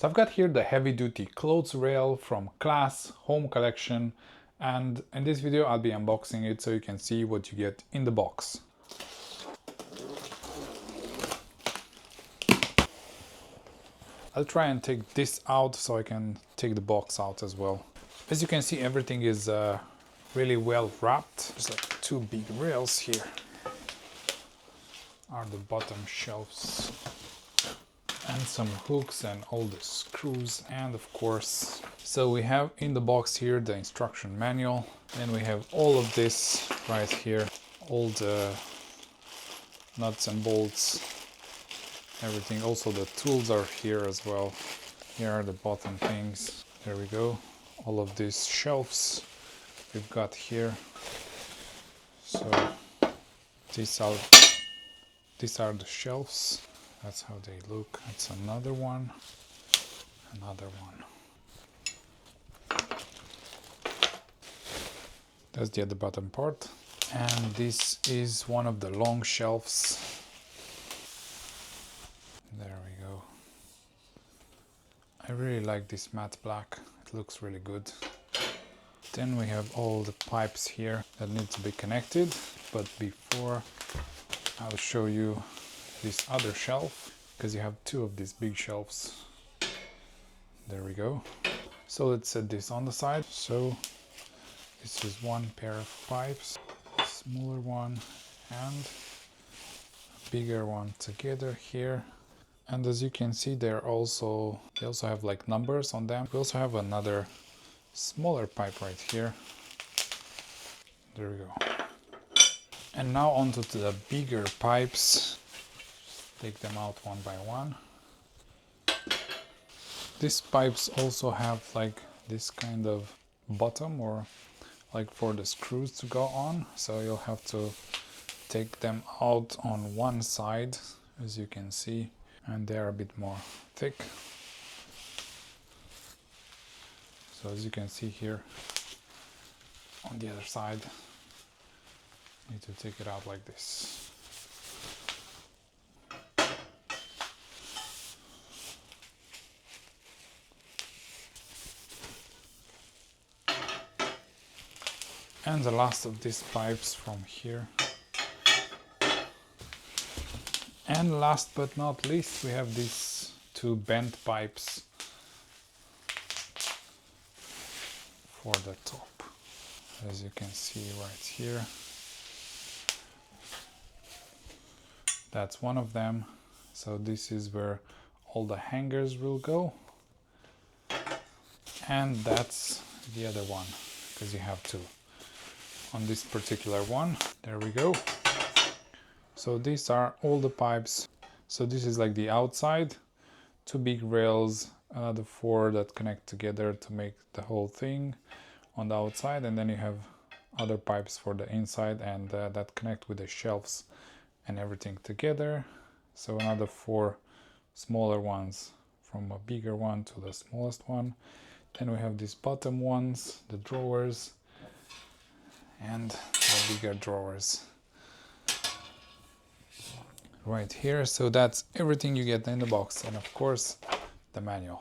So I've got here the heavy-duty clothes rail from Klass Home Collection, and in this video I'll be unboxing it so you can see what you get in the box. I'll try and take this out so I can take the box out as well. As you can see, everything is really well wrapped. There's like two big rails here. Are the bottom shelves. And some hooks and all the screws, and of course, so we have in the box here the instruction manual, and we have all of this right here, all the nuts and bolts, everything. Also the tools are here as well. Here are the bottom things. There we go. All of these shelves we've got here. So these are the shelves. That's how they look. That's another one. Another one. That's the other bottom part. And this is one of the long shelves. There we go. I really like this matte black. It looks really good. Then we have all the pipes here that need to be connected. But before, I'll show you this other shelf, because you have two of these big shelves. There we go. So let's set this on the side. So this is one pair of pipes, a smaller one and a bigger one together here. And as you can see, they also have like numbers on them. We also have another smaller pipe right here. There we go. And now onto the bigger pipes. Take them out one by one. These pipes also have like this kind of bottom, or like for the screws to go on. So you'll have to take them out on one side, as you can see, and they're a bit more thick. So as you can see here, on the other side, you need to take it out like this. And the last of these pipes from here. And last but not least, we have these two bent pipes for the top. As you can see right here. That's one of them. So this is where all the hangers will go. And that's the other one, because you have two. On this particular one, there we go. So these are all the pipes. So this is like the outside, two big rails, another four that connect together to make the whole thing on the outside, and then you have other pipes for the inside, and that connect with the shelves and everything together. So another four smaller ones, from a bigger one to the smallest one. Then we have these bottom ones, the drawers, and the bigger drawers right here. So that's everything you get in the box, and of course the manual.